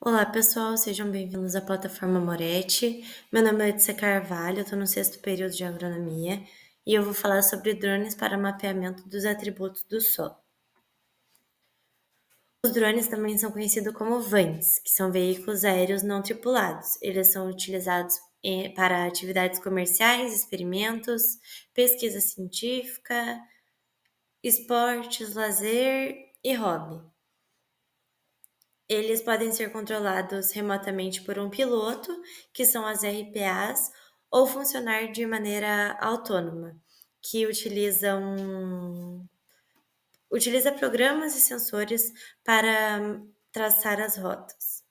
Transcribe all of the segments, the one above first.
Olá, pessoal, sejam bem-vindos à plataforma Moretti. Meu nome é Letícia Carvalho, eu estou no sexto período de agronomia e eu vou falar sobre drones para mapeamento dos atributos do solo. Os drones também são conhecidos como vans, que são veículos aéreos não tripulados. Eles são utilizados para atividades comerciais, experimentos, pesquisa científica, esportes, lazer e hobby. Eles podem ser controlados remotamente por um piloto, que são as RPAs, ou funcionar de maneira autônoma, que utiliza programas e sensores para traçar as rotas.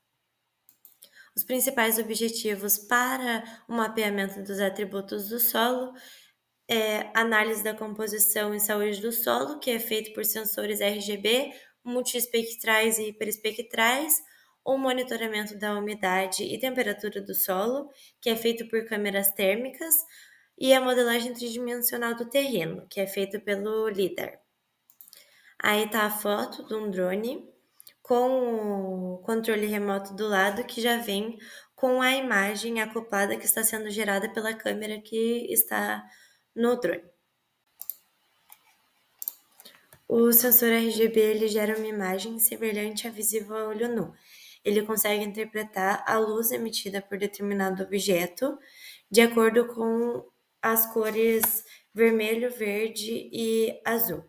Os principais objetivos para o mapeamento dos atributos do solo é análise da composição e saúde do solo, que é feito por sensores RGB, multiespectrais e hiperespectrais, o monitoramento da umidade e temperatura do solo, que é feito por câmeras térmicas, e a modelagem tridimensional do terreno, que é feito pelo LiDAR. Aí está a foto de um drone com o controle remoto do lado, que já vem com a imagem acoplada que está sendo gerada pela câmera que está no drone. O sensor RGB ele gera uma imagem semelhante à visível a olho nu. Ele consegue interpretar a luz emitida por determinado objeto de acordo com as cores vermelho, verde e azul.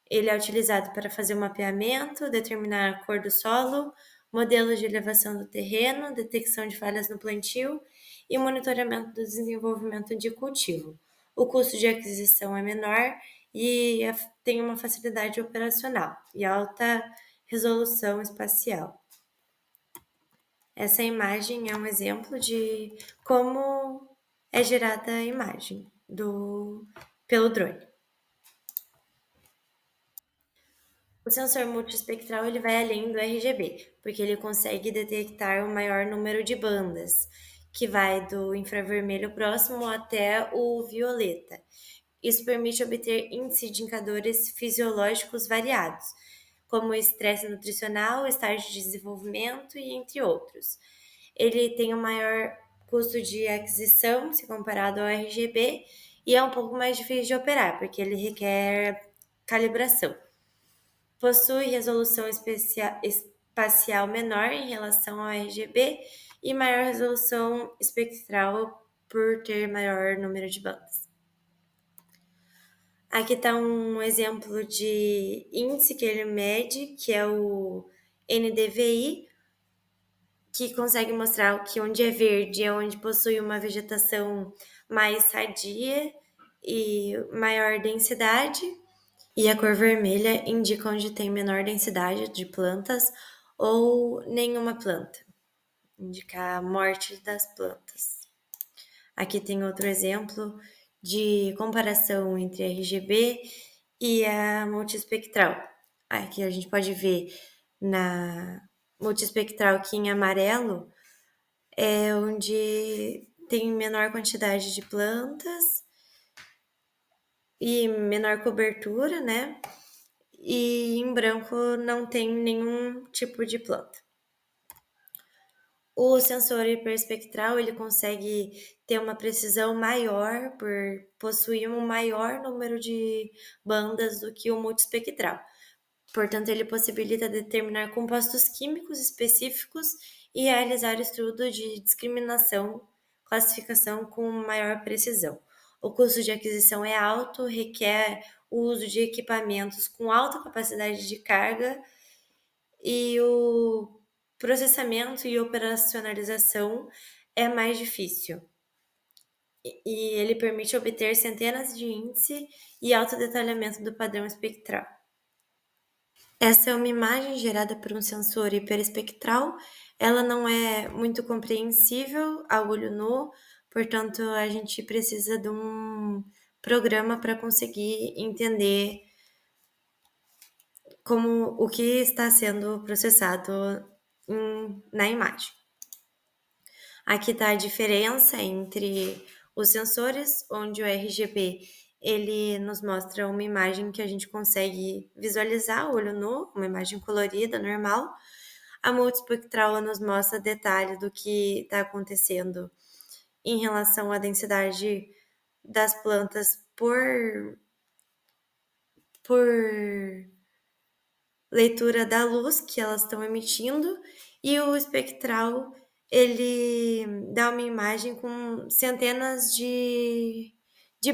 Ele é utilizado para fazer o mapeamento, determinar a cor do solo, modelos de elevação do terreno, detecção de falhas no plantio e monitoramento do desenvolvimento de cultivo. O custo de aquisição é menor e tem uma facilidade operacional e alta resolução espacial. Essa imagem é um exemplo de como é gerada a imagem pelo drone. O sensor multiespectral ele vai além do RGB, porque ele consegue detectar o maior número de bandas, que vai do infravermelho próximo até o violeta. Isso permite obter índice de indicadores fisiológicos variados, como estresse nutricional, estágio de desenvolvimento e entre outros. Ele tem um maior custo de aquisição se comparado ao RGB e é um pouco mais difícil de operar, porque ele requer calibração. Possui resolução espacial menor em relação ao RGB e maior resolução espectral por ter maior número de bandas. Aqui está um exemplo de índice que ele mede, que é o NDVI, que consegue mostrar que onde é verde é onde possui uma vegetação mais sadia e maior densidade, e a cor vermelha indica onde tem menor densidade de plantas ou nenhuma planta, indica a morte das plantas. Aqui tem outro exemplo de comparação entre RGB e a multiespectral. Aqui a gente pode ver na multiespectral que em amarelo é onde tem menor quantidade de plantas e menor cobertura, né? E em branco não tem nenhum tipo de planta. O sensor hiperespectral ele consegue ter uma precisão maior por possuir um maior número de bandas do que o multiespectral. Portanto, ele possibilita determinar compostos químicos específicos e realizar estudo de discriminação, classificação com maior precisão. O custo de aquisição é alto, requer o uso de equipamentos com alta capacidade de carga e o processamento e operacionalização é mais difícil. E ele permite obter centenas de índice e alto detalhamento do padrão espectral. Essa é uma imagem gerada por um sensor hiperespectral. Ela não é muito compreensível a olho nu, portanto, a gente precisa de um programa para conseguir entender como o que está sendo processado na imagem. Aqui está a diferença entre os sensores, onde o RGB ele nos mostra uma imagem que a gente consegue visualizar olho nu, uma imagem colorida, normal. A multiespectral nos mostra detalhe do que está acontecendo em relação à densidade das plantas por leitura da luz que elas estão emitindo, e o espectral ele dá uma imagem com centenas de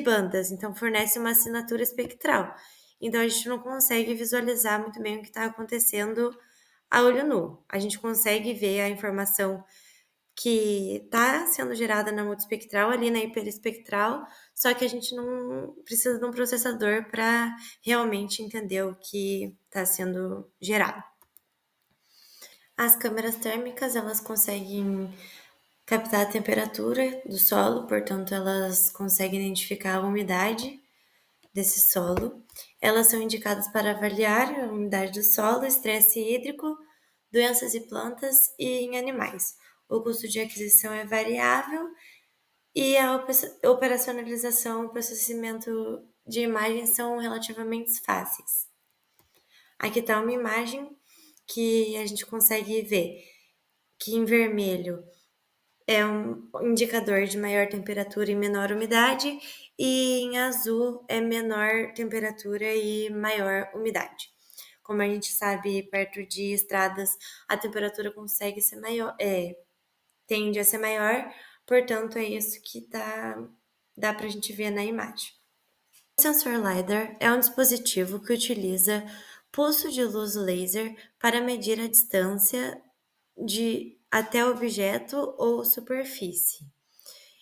bandas, então fornece uma assinatura espectral. Então a gente não consegue visualizar muito bem o que está acontecendo a olho nu. A gente consegue ver a informação que está sendo gerada na multiespectral, ali na hiperespectral, só que a gente não precisa de um processador para realmente entender o que está sendo gerado. As câmeras térmicas, elas conseguem captar a temperatura do solo, portanto, elas conseguem identificar a umidade desse solo. Elas são indicadas para avaliar a umidade do solo, estresse hídrico, doenças em plantas e em animais. O custo de aquisição é variável e a operacionalização e processamento de imagens são relativamente fáceis. Aqui está uma imagem que a gente consegue ver que em vermelho é um indicador de maior temperatura e menor umidade, e em azul é menor temperatura e maior umidade. Como a gente sabe, perto de estradas, a temperatura consegue ser maior, tende a ser maior, portanto, é isso que dá para a gente ver na imagem. O sensor LiDAR é um dispositivo que utiliza pulso de luz laser para medir a distância até o objeto ou superfície.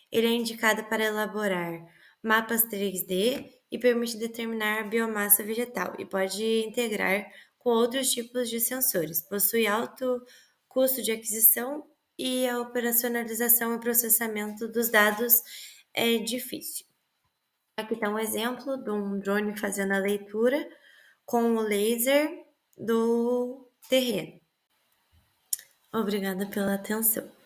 Ele é indicado para elaborar mapas 3D e permite determinar a biomassa vegetal e pode integrar com outros tipos de sensores. Possui alto custo de aquisição e a operacionalização e processamento dos dados é difícil. Aqui está um exemplo de um drone fazendo a leitura com o laser do terreno. Obrigada pela atenção.